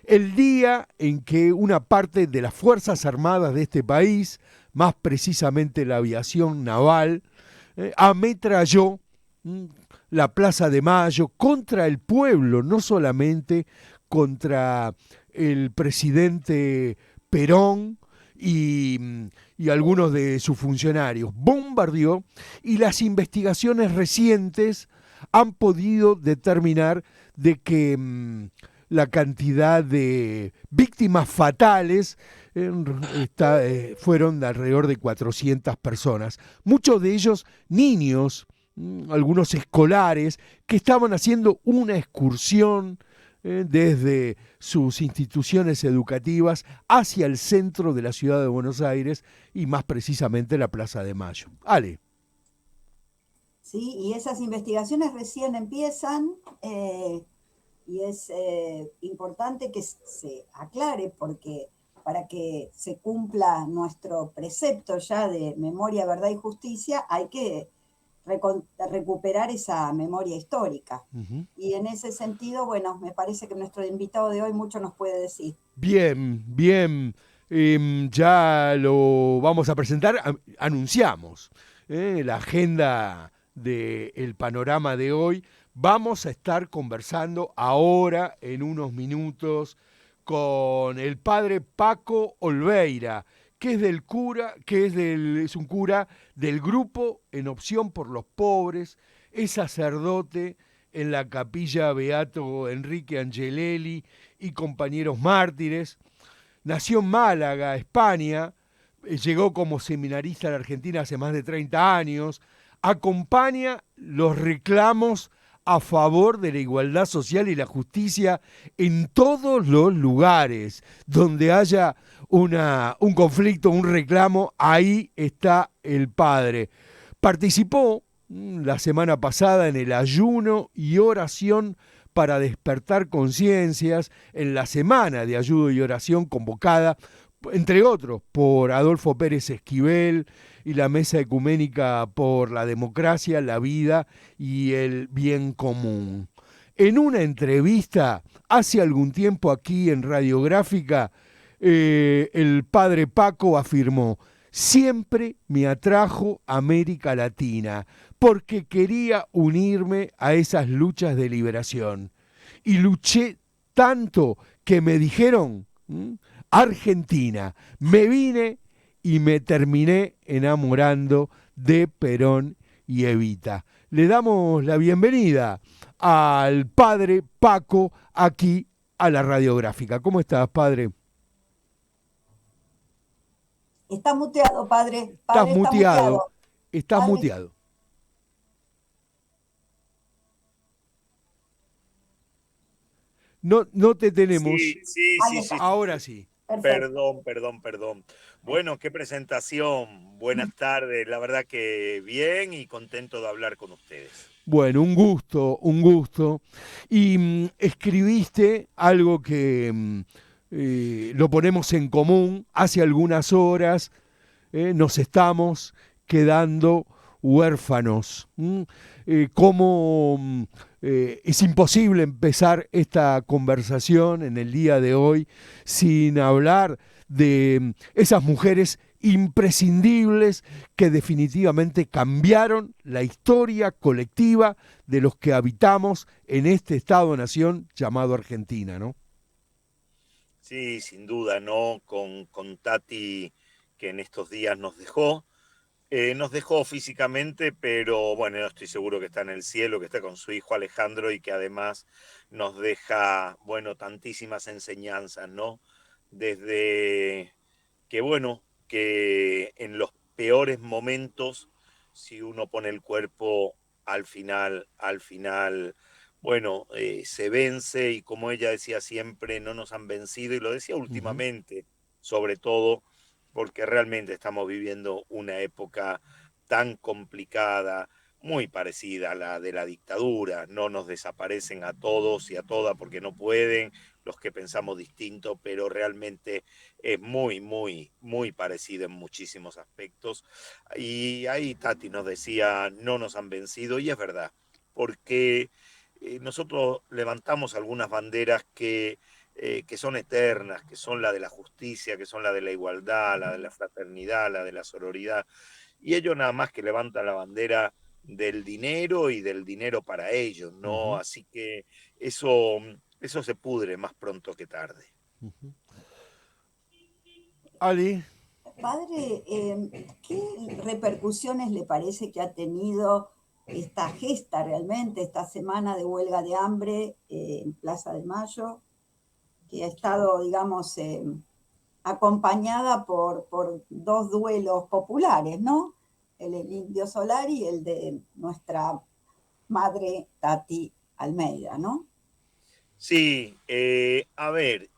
el día en que una parte de las Fuerzas Armadas de este país, más precisamente la aviación naval, ametralló mm, la Plaza de Mayo contra el pueblo, no solamente contra el presidente Perón y algunos de sus funcionarios. Bombardeó y las investigaciones recientes han podido determinar de que la cantidad de víctimas fatales fueron de alrededor de 400 personas, muchos de ellos niños, algunos escolares, que estaban haciendo una excursión desde sus instituciones educativas hacia el centro de la ciudad de Buenos Aires y más precisamente la Plaza de Mayo. Ale. ¿Sí? Y esas investigaciones recién empiezan y es importante que se aclare porque para que se cumpla nuestro precepto ya de memoria, verdad y justicia, hay que recuperar esa memoria histórica. Ujú. Y en ese sentido, bueno, me parece que nuestro invitado de hoy mucho nos puede decir. Bien, bien. Ya lo vamos a presentar. Anunciamos la agenda del panorama de hoy. Vamos a estar conversando ahora, en unos minutos, con el padre Paco Olveira, que es del cura, es un cura del grupo En Opción por los Pobres, es sacerdote en la capilla Beato Enrique Angelelli y compañeros mártires. Nació en Málaga, España, llegó como seminarista a la Argentina hace más de 30 años, acompaña los reclamos a favor de la igualdad social y la justicia en todos los lugares donde haya un conflicto, un reclamo, ahí está el padre. Participó la semana pasada en el ayuno y oración para despertar conciencias en la semana de ayuno y oración convocada, entre otros, por Adolfo Pérez Esquivel y la Mesa Ecuménica por la Democracia, la Vida y el Bien Común. En una entrevista hace algún tiempo aquí en Radiográfica, el padre Paco afirmó: siempre me atrajo América Latina porque quería unirme a esas luchas de liberación. Y luché tanto que me dijeron, Argentina. Me vine y me terminé enamorando de Perón y Evita. Le damos la bienvenida al padre Paco aquí a la radiográfica. ¿Cómo estás, padre? Está muteado, padre. Estás Padre, está muteado, muteado. estás Padre, muteado. No, no te tenemos. Sí, sí, ahí sí, sí, está. sí, Ahora sí. sí. Perfecto. Perdón, perdón, perdón. Bueno, qué presentación. Buenas tardes. La verdad que bien y contento de hablar con ustedes. Bueno, un gusto, un gusto. Y escribiste algo que lo ponemos en común hace algunas horas. Nos estamos quedando huérfanos. ¿Cómo es imposible empezar esta conversación en el día de hoy sin hablar de esas mujeres imprescindibles que definitivamente cambiaron la historia colectiva de los que habitamos en este Estado-nación llamado Argentina, ¿no? Sí, sin duda, ¿no? Con Tati, que en estos días nos dejó físicamente, pero bueno, yo estoy seguro que está en el cielo, que está con su hijo Alejandro y que además nos deja, bueno, tantísimas enseñanzas, ¿no? Desde que, bueno, que en los peores momentos, si uno pone el cuerpo al final, bueno, se vence y como ella decía siempre, no nos han vencido y lo decía Ujú. últimamente, sobre todo porque realmente estamos viviendo una época tan complicada, muy parecida a la de la dictadura. No nos desaparecen a todos y a todas porque no pueden, los que pensamos distinto, pero realmente es muy, muy, muy parecida en muchísimos aspectos. Y ahí Tati nos decía, no nos han vencido, y es verdad, porque nosotros levantamos algunas banderas que que son eternas, que son la de la justicia, que son la de la igualdad, la de la fraternidad, la de la sororidad. Y ellos nada más que levantan la bandera del dinero y del dinero para ellos, ¿no? Así que eso se pudre más pronto que tarde. Ali. Padre, ¿qué repercusiones le parece que ha tenido esta gesta realmente, esta semana de huelga de hambre en Plaza de Mayo, que ha estado, digamos, acompañada por dos duelos populares, ¿no? El Indio Solari y el de nuestra madre Tati Almeida, ¿no? Sí, a ver,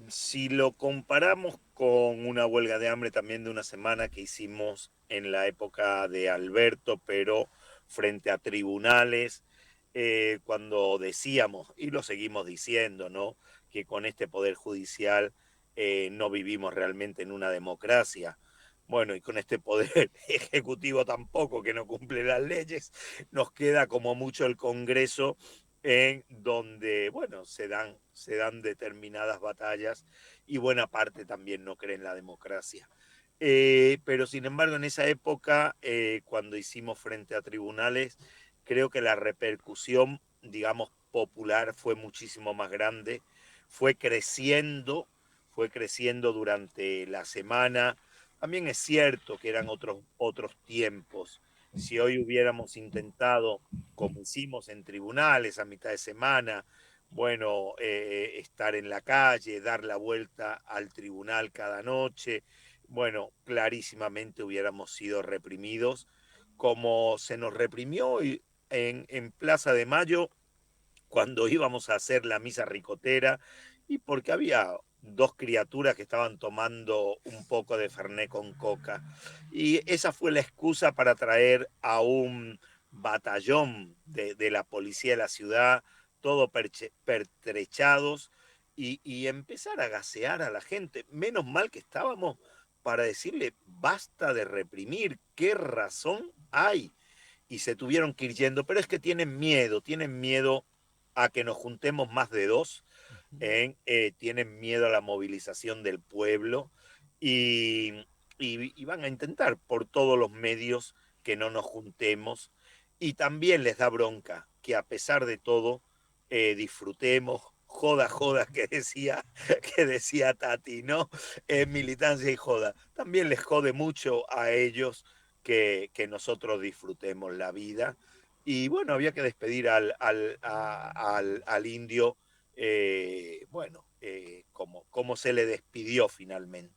si lo comparamos con una huelga de hambre también de una semana que hicimos en la época de Alberto, pero frente a tribunales, cuando decíamos, y lo seguimos diciendo, ¿no? Que con este poder judicial no vivimos realmente en una democracia. Bueno, y con este poder ejecutivo tampoco, que no cumple las leyes, nos queda como mucho el Congreso en donde, bueno, se dan determinadas batallas y buena parte también no cree en la democracia. Pero sin embargo, en esa época, cuando hicimos frente a tribunales, creo que la repercusión, digamos, popular fue muchísimo más grande, fue fue creciendo durante la semana. También es cierto que eran otros tiempos. Si hoy hubiéramos intentado, como hicimos en tribunales a mitad de semana, bueno, estar en la calle, dar la vuelta al tribunal cada noche, bueno, clarísimamente hubiéramos sido reprimidos, como se nos reprimió en Plaza de Mayo cuando íbamos a hacer la misa ricotera y porque había dos criaturas que estaban tomando un poco de fernet con coca. Y esa fue la excusa para traer a un batallón de la policía de la ciudad, todo pertrechados, y empezar a gasear a la gente. Menos mal que estábamos para decirle, basta de reprimir, ¿qué razón hay? Y se tuvieron que ir yendo, pero es que tienen miedo a que nos juntemos más de dos, tienen miedo a la movilización del pueblo y, y van a intentar por todos los medios que no nos juntemos y también les da bronca que a pesar de todo disfrutemos, joda que decía Tati, ¿no? Militancia y joda. También les jode mucho a ellos que nosotros disfrutemos la vida. Y bueno, había que despedir al indio, bueno, como se le despidió finalmente.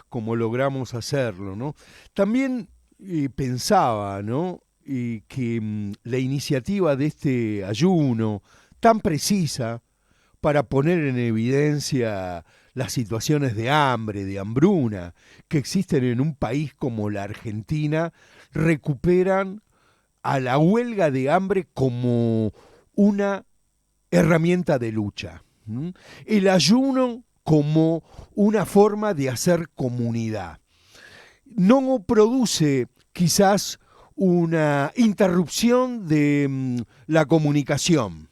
Como logramos hacerlo, ¿no? También pensaba, ¿no? Que la iniciativa de este ayuno tan precisa para poner en evidencia las situaciones de hambre, de hambruna que existen en un país como la Argentina, recuperan a la huelga de hambre como una herramienta de lucha. El ayuno como una forma de hacer comunidad. No produce quizás una interrupción de la comunicación,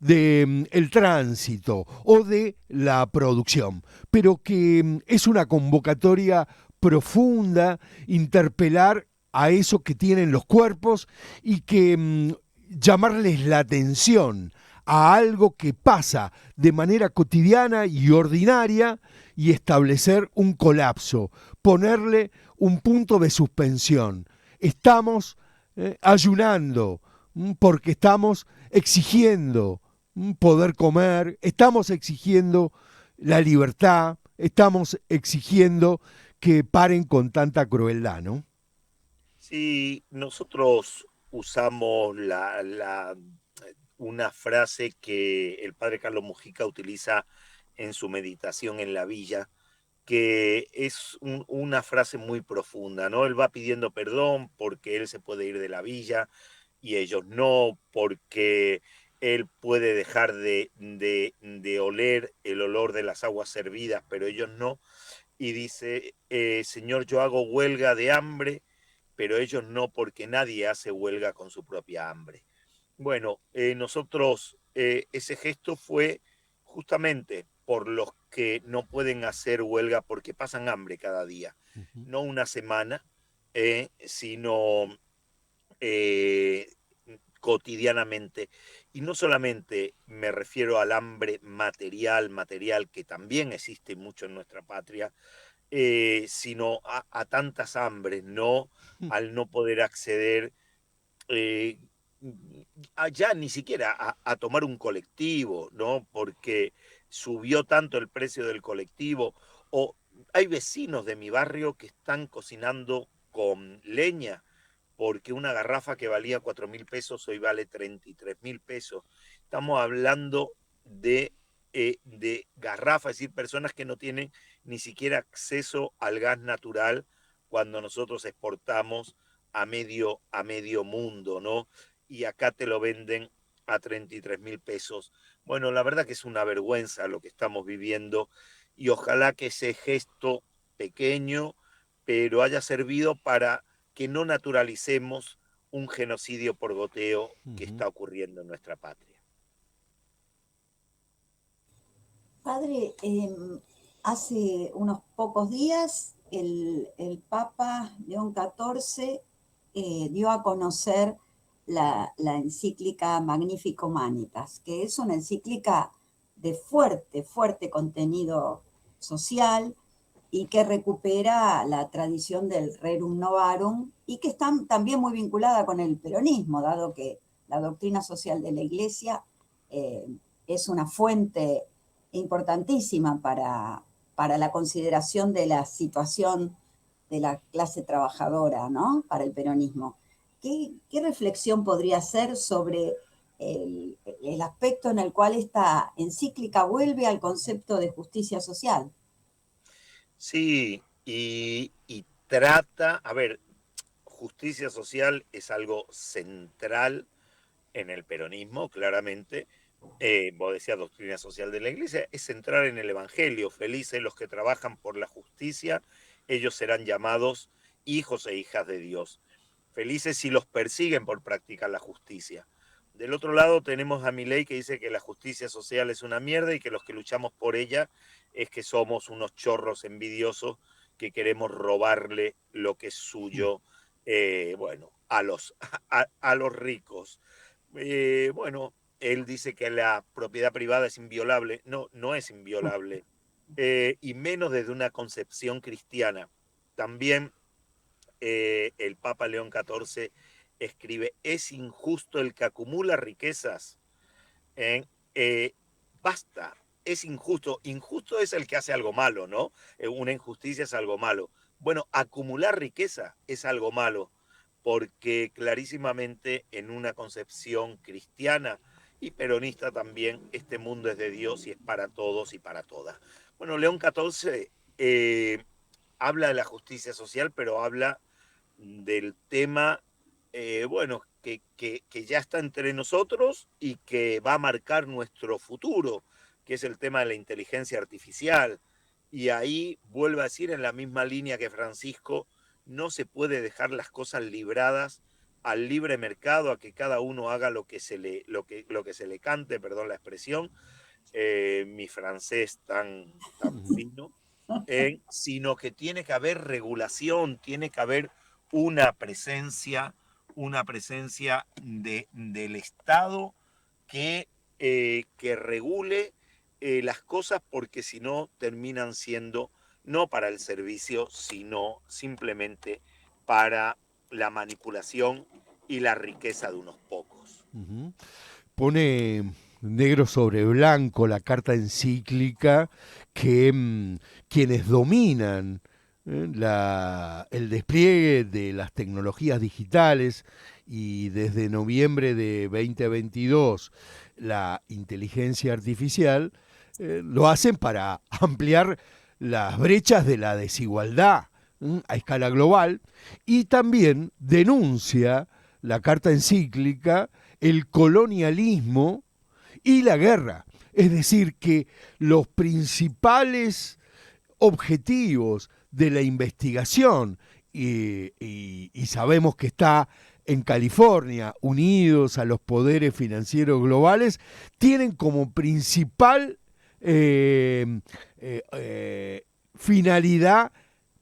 de el tránsito o de la producción, pero que es una convocatoria profunda, interpelar a eso que tienen los cuerpos y que llamarles la atención a algo que pasa de manera cotidiana y ordinaria y establecer un colapso, ponerle un punto de suspensión. Estamos ayunando porque estamos exigiendo poder comer, estamos exigiendo la libertad, estamos exigiendo que paren con tanta crueldad, ¿no? Sí, nosotros usamos una frase que el padre Carlos Mujica utiliza en su meditación en la villa, que es una frase muy profunda, ¿no? Él va pidiendo perdón porque él se puede ir de la villa y ellos no, porque él puede dejar de oler el olor de las aguas servidas, pero ellos no. Y dice, Señor, yo hago huelga de hambre, pero ellos no, porque nadie hace huelga con su propia hambre. Bueno, nosotros, ese gesto fue justamente por los que no pueden hacer huelga porque pasan hambre cada día, no una semana, sino cotidianamente. Y no solamente me refiero al hambre material, que también existe mucho en nuestra patria, sino a tantas hambres, ¿no? Al no poder acceder eh, ya ni siquiera a tomar un colectivo, ¿no? Porque subió tanto el precio del colectivo, o hay vecinos de mi barrio que están cocinando con leña, porque una garrafa que valía 4.000 pesos hoy vale 33.000 pesos. Estamos hablando de garrafas, es decir, personas que no tienen ni siquiera acceso al gas natural cuando nosotros exportamos a medio mundo, ¿no? Y acá te lo venden a 33.000 pesos. Bueno, la verdad que es una vergüenza lo que estamos viviendo y ojalá que ese gesto pequeño, pero haya servido para que no naturalicemos un genocidio por goteo que está ocurriendo en nuestra patria. Padre, hace unos pocos días el Papa León XIV dio a conocer la encíclica Magnificat Humanitas, que es una encíclica de fuerte contenido social y que recupera la tradición del Rerum Novarum y que está también muy vinculada con el peronismo, dado que la doctrina social de la Iglesia es una fuente importantísima para la consideración de la situación de la clase trabajadora, ¿no? Para el peronismo. ¿Qué reflexión podría hacer sobre el aspecto en el cual esta encíclica vuelve al concepto de justicia social? Sí, y trata, a ver, justicia social es algo central en el peronismo, claramente. Vos decías doctrina social de la Iglesia, es central en el Evangelio. Felices los que trabajan por la justicia, ellos serán llamados hijos e hijas de Dios. Felices si los persiguen por practicar la justicia. Del otro lado tenemos a Milei que dice que la justicia social es una mierda y que los que luchamos por ella es que somos unos chorros envidiosos que queremos robarle lo que es suyo, bueno, a los ricos. Bueno, él dice que la propiedad privada es inviolable. No, no es inviolable. Y menos desde una concepción cristiana. También el Papa León XIV escribe, es injusto el que acumula riquezas. Basta, es injusto. Injusto es el que hace algo malo, ¿no? Una injusticia es algo malo. Bueno, acumular riqueza es algo malo, porque clarísimamente en una concepción cristiana y peronista también, este mundo es de Dios y es para todos y para todas. Bueno, León XIV habla de la justicia social, pero habla del tema, bueno, que ya está entre nosotros y que va a marcar nuestro futuro, que es el tema de la inteligencia artificial. Y ahí vuelvo a decir, en la misma línea que Francisco, no se puede dejar las cosas libradas al libre mercado, a que cada uno haga lo que se le cante, perdón la expresión, mi francés tan fino, sino que tiene que haber regulación, tiene que haber una presencia del Estado que regule las cosas, porque si no terminan siendo no para el servicio, sino simplemente para la manipulación y la riqueza de unos pocos. Pone negro sobre blanco la carta encíclica que quienes dominan el despliegue de las tecnologías digitales y desde noviembre de 2022 la inteligencia artificial lo hacen para ampliar las brechas de la desigualdad a escala global, y también denuncia la carta encíclica el colonialismo y la guerra. Es decir, que los principales objetivos de la investigación, y sabemos que está en California, unidos a los poderes financieros globales, tienen como principal finalidad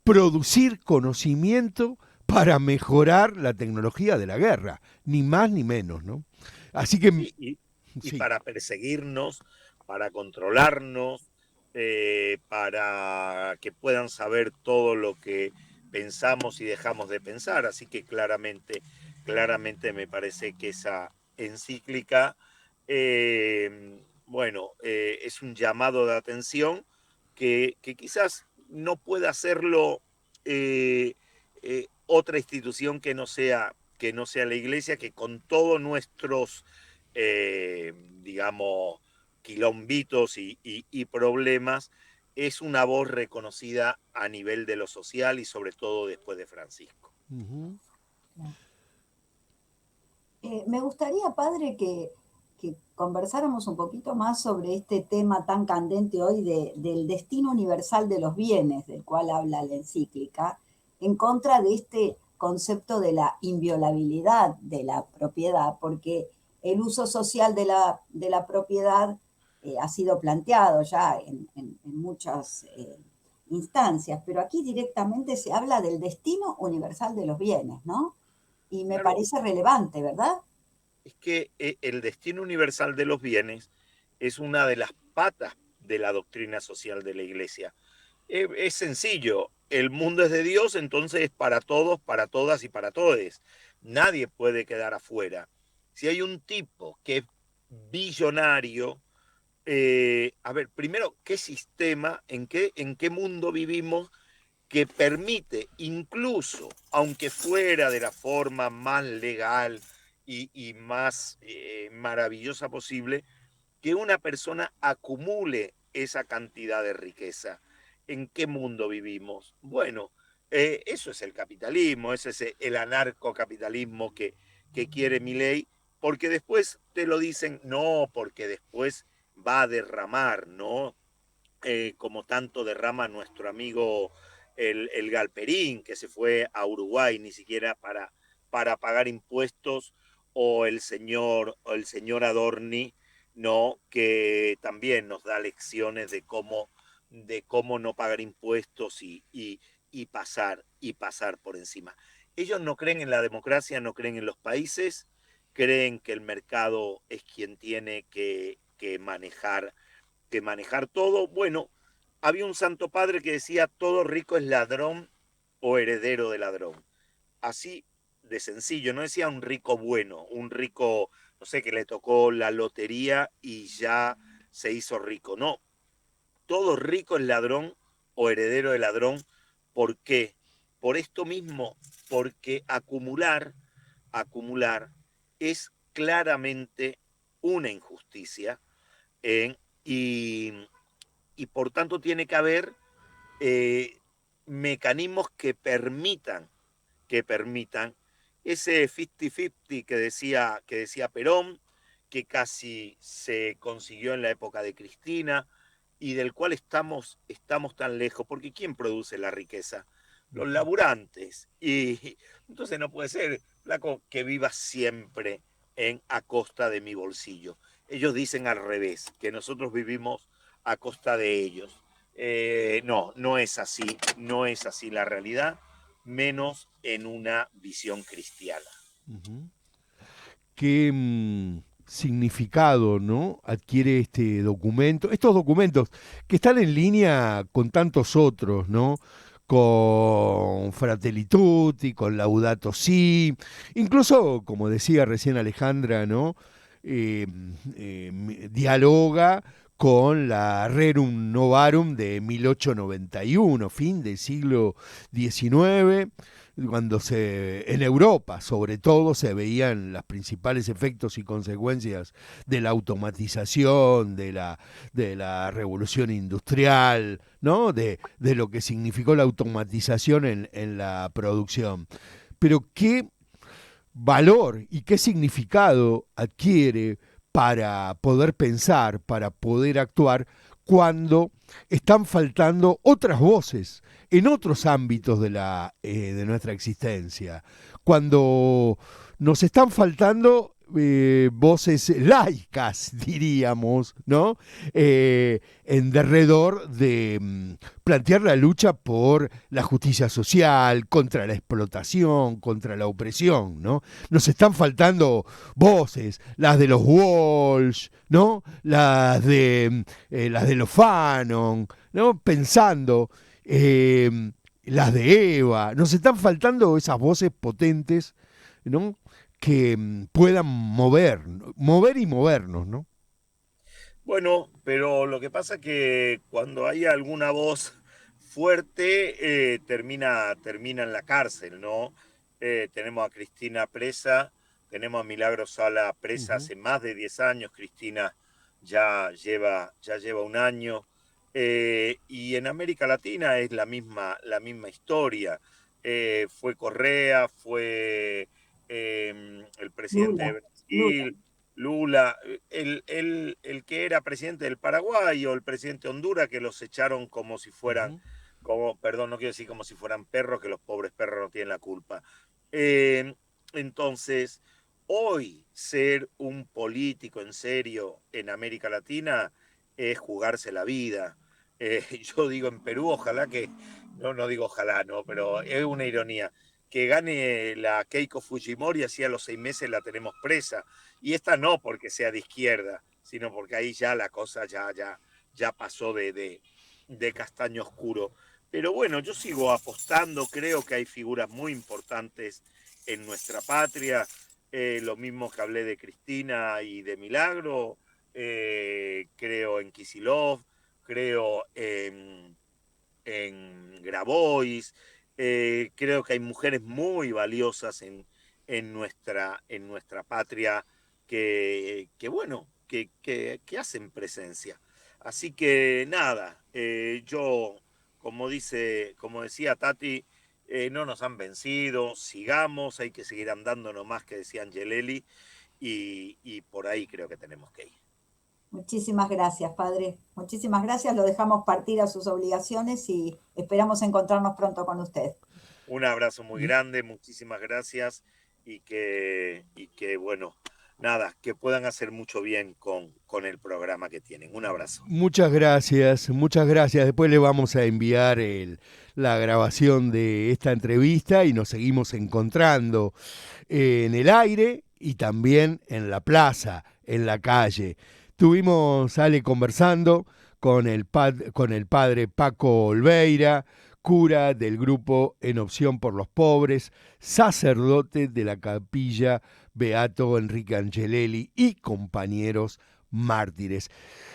producir conocimiento para mejorar la tecnología de la guerra, ni más ni menos, ¿no? Así que... Y para perseguirnos, para controlarnos, para que puedan saber todo lo que pensamos y dejamos de pensar. Así que claramente me parece que esa encíclica, es un llamado de atención que quizás no pueda hacerlo otra institución que no sea la Iglesia, que con todos nuestros digamos, quilombitos y problemas, es una voz reconocida a nivel de lo social y sobre todo después de Francisco. Uh-huh. Me gustaría, padre, que conversáramos un poquito más sobre este tema tan candente hoy del destino universal de los bienes, del cual habla la encíclica, en contra de este concepto de la inviolabilidad de la propiedad, porque el uso social de la propiedad ha sido planteado ya en muchas instancias, pero aquí directamente se habla del destino universal de los bienes, ¿no? Y me parece relevante, ¿verdad? Es que el destino universal de los bienes es una de las patas de la doctrina social de la Iglesia. Es sencillo, el mundo es de Dios, entonces es para todos, para todas y para todes. Nadie puede quedar afuera. Si hay un tipo que es billonario, primero, ¿qué sistema, en qué mundo vivimos que permite, incluso, aunque fuera de la forma más legal y más maravillosa posible, que una persona acumule esa cantidad de riqueza? ¿En qué mundo vivimos? Bueno, eso es el capitalismo, ese es el anarcocapitalismo que quiere Milei, porque después te lo dicen, no, porque después va a derramar, ¿no? Como tanto derrama nuestro amigo el Galperín, que se fue a Uruguay ni siquiera para pagar impuestos, o el señor Adorni, ¿no? Que también nos da lecciones de cómo no pagar impuestos y pasar por encima. Ellos no creen en la democracia, no creen en los países, creen que el mercado es quien tiene que manejar todo. Bueno, había un santo padre que decía: todo rico es ladrón o heredero de ladrón. Así de sencillo, no decía un rico bueno, un rico, no sé, que le tocó la lotería y ya se hizo rico. No, todo rico es ladrón o heredero de ladrón. ¿Por qué? Por esto mismo, porque acumular es claramente una injusticia, y por tanto tiene que haber mecanismos que permitan ese 50-50 que decía Perón, que casi se consiguió en la época de Cristina y del cual estamos tan lejos, porque ¿quién produce la riqueza? Los laburantes. Y entonces no puede ser, flaco, que viva siempre a costa de mi bolsillo. Ellos dicen al revés, que nosotros vivimos a costa de ellos. No es así, no es así la realidad, menos en una visión cristiana. Uh-huh. ¿Qué significado, ¿no?, adquiere este documento? Estos documentos que están en línea con tantos otros, ¿no? Con Fratelli Tutti, con Laudato Si, incluso, como decía recién Alejandra, ¿no? Dialoga con la Rerum Novarum de 1891, fin del siglo XIX, cuando en Europa, sobre todo, se veían los principales efectos y consecuencias de la automatización, de la revolución industrial, ¿no? De lo que significó la automatización en la producción. Pero qué valor y qué significado adquiere para poder pensar, para poder actuar, cuando están faltando otras voces en otros ámbitos de nuestra existencia, cuando nos están faltando voces laicas, diríamos, ¿no? En derredor de plantear la lucha por la justicia social, contra la explotación, contra la opresión, ¿no? Nos están faltando voces, las de los Walsh, ¿no? Las de los Fanon, ¿no? Pensando, las de Eva, nos están faltando esas voces potentes, ¿no? Que puedan mover y movernos, ¿no? Bueno, pero lo que pasa que cuando hay alguna voz fuerte, termina en la cárcel, ¿no? Tenemos a Cristina presa, tenemos a Milagro Sala presa hace más de 10 años, Cristina ya lleva un año, y en América Latina es la misma historia. Fue Correa, fue el presidente de Lula, Lula. Brasil, Lula, el que era presidente del Paraguay o el presidente de Honduras, que los echaron como si fueran, perdón, no quiero decir como si fueran perros, que los pobres perros no tienen la culpa. Entonces, hoy ser un político en serio en América Latina es jugarse la vida. Yo digo en Perú, ojalá que, no digo ojalá, no, pero es una ironía, que gane la Keiko Fujimori, así a los 6 meses la tenemos presa. Y esta no porque sea de izquierda, sino porque ahí ya la cosa ya pasó de castaño oscuro. Pero bueno, yo sigo apostando, creo que hay figuras muy importantes en nuestra patria, lo mismo que hablé de Cristina y de Milagro, creo en Kicillof, creo en Grabois, creo que hay mujeres muy valiosas en nuestra patria bueno, que hacen presencia. Así que nada, yo, como decía Tati, no nos han vencido, sigamos, hay que seguir andando nomás, que decía Angelelli, y por ahí creo que tenemos que ir. Muchísimas gracias, padre. Muchísimas gracias. Lo dejamos partir a sus obligaciones y esperamos encontrarnos pronto con usted. Un abrazo muy grande, muchísimas gracias y que bueno, nada, que puedan hacer mucho bien con el programa que tienen. Un abrazo. Muchas gracias, muchas gracias. Después le vamos a enviar la grabación de esta entrevista y nos seguimos encontrando en el aire y también en la plaza, en la calle. Estuvimos, Ale, conversando con el padre Paco Olveira, cura del grupo En Opción por los Pobres, sacerdote de la capilla Beato Enrique Angelelli y compañeros mártires.